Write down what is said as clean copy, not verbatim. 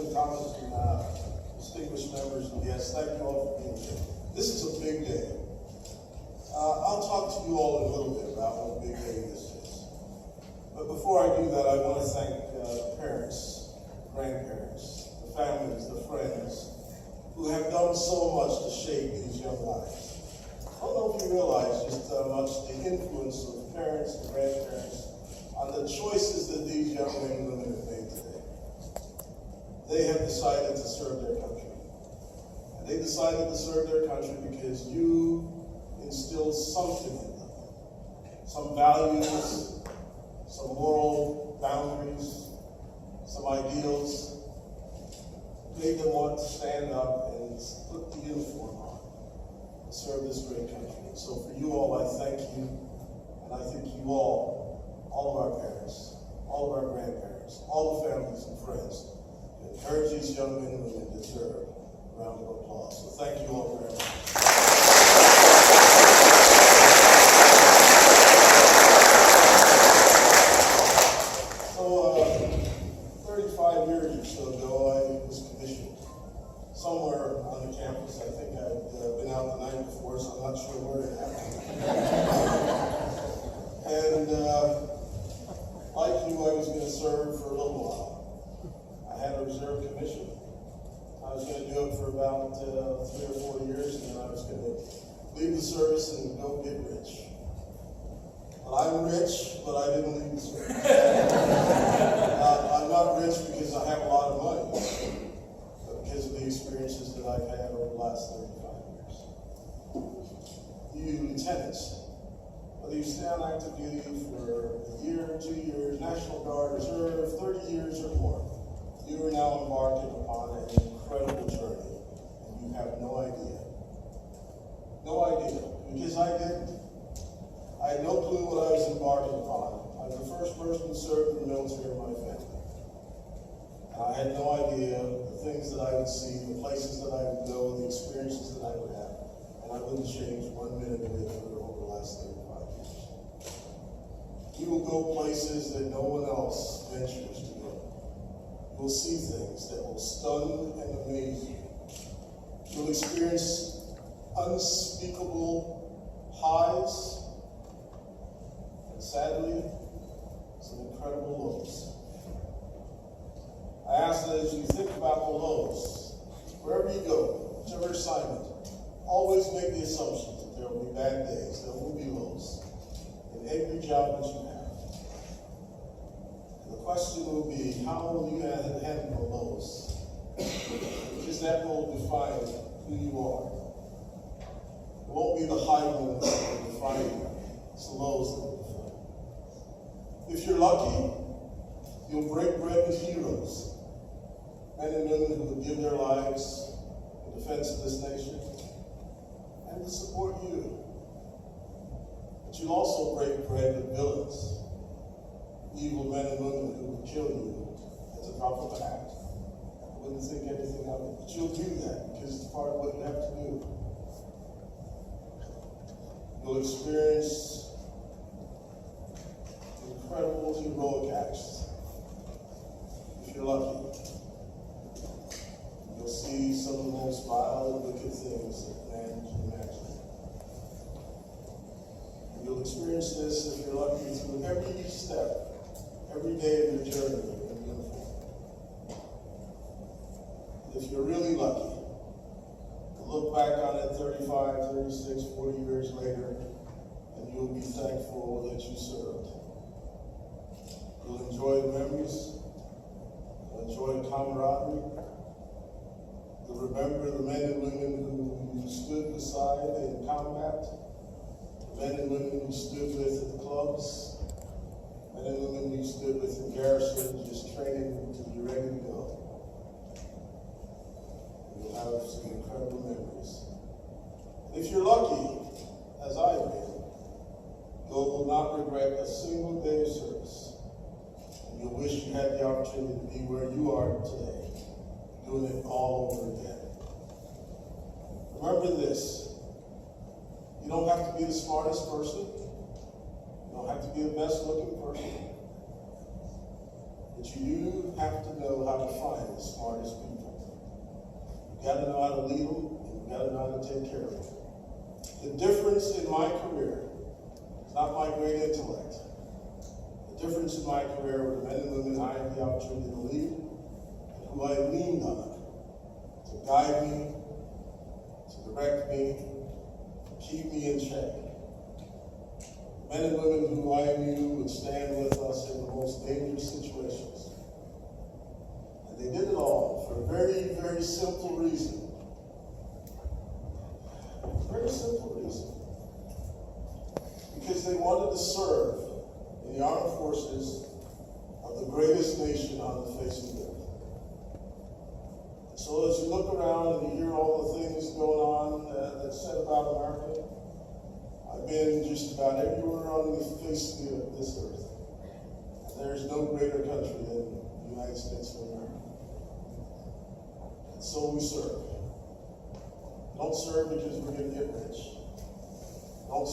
President Thomas and distinguished members and guests, thank you all for being here. This is a big day. I'll talk to you all in a little bit about what a big day this is. But before I do that, I want to thank the parents, grandparents, the families, the friends, who have done so much to shape these young lives. I don't know if you realize just how much the influence of parents and grandparents on the choices that these young men and women have made today. They have decided to serve their country. And they decided to serve their country because you instilled something in them. Some values, some moral boundaries, some ideals. Made them want to stand up and put the uniform on and serve this great country. And so for you all, I thank you. And I thank you all of our parents, all of our grandparents, all the families and friends, to encourage these young men and women to deserve a round of applause. So thank you all very much. So 35 years or so ago, I was commissioned somewhere on the campus. I think I'd been out the night before, so I'm not sure where it happened. And like you, I was going to serve for a little while. I had a reserve commission. I was going to do it for about 3 or 4 years, and then I was going to leave the service and go get rich. Well, I'm rich, but I didn't leave the service. I'm not rich because I have a lot of money, but because of the experiences that I've had over the last 35 years. You lieutenants, whether you stay on active duty for a year, 2 years, National Guard, Reserve, 30 years or more, you are now embarking upon an incredible journey, and you have no idea. No idea, because I didn't. I had no clue what I was embarking upon. I was the first person to serve in the military in my family. And I had no idea the things that I would see, the places that I would go, the experiences that I would have, and I wouldn't change 1 minute of it over the last 35 years. You will go places that no one else ventures to go. You will see things that will stun and amaze you. You'll experience unspeakable highs, and sadly, some incredible lows. I ask that as you think about the lows, wherever you go, whichever assignment, always make the assumption that there will be bad days, there will be lows in every job that you have. And the question will be, how will you handle the lows? Because that will define who you are. It won't be the high moments that will define you, it's the lows that will define you. If you're lucky, you'll break bread with heroes. Men and women who would give their lives in defense of this nation and to support you. But you'll also break bread with villains, evil men and women who would kill you at the drop of a hat. I wouldn't think anything of it, but you'll do that because it's part of what you have to do. You'll experience incredible heroic acts if you're lucky. You'll see some of the most vile and wicked things that man can imagine. And you'll experience this, if you're lucky, through every step, every day of your journey in uniform. If you're really lucky, you'll look back on it 35, 36, 40 years later, and you'll be thankful that you served. You'll enjoy the memories, you'll enjoy the camaraderie. You'll remember the men and women who you stood beside in combat, the men and women who stood with at the clubs, men and women who stood with in garrison, just training to be ready to go. And you'll have some incredible memories. And if you're lucky, as I've been, you will not regret a single day of service. And you'll wish you had the opportunity to be where you are today, doing it all over again. Remember this, you don't have to be the smartest person, you don't have to be the best looking person, but you do have to know how how to find the smartest people. You gotta know how to lead them, and you gotta know how to take care of them. The difference in my career is not my great intellect. The difference in my career were the men and women I had the opportunity to lead, and who I leaned on to guide me, to direct me, to keep me in check. Men and women who I knew would stand with us in the most dangerous situations. And they did it all for a very, very simple reason. Very simple reason. Because they wanted to serve in the armed forces of the greatest nation on the face of the earth. So as you look around and you hear all the things going on that's said about America, I've been just about everywhere on the face of this earth. And there's no greater country than the United States of America. And so we serve. Don't serve because we're going to get rich.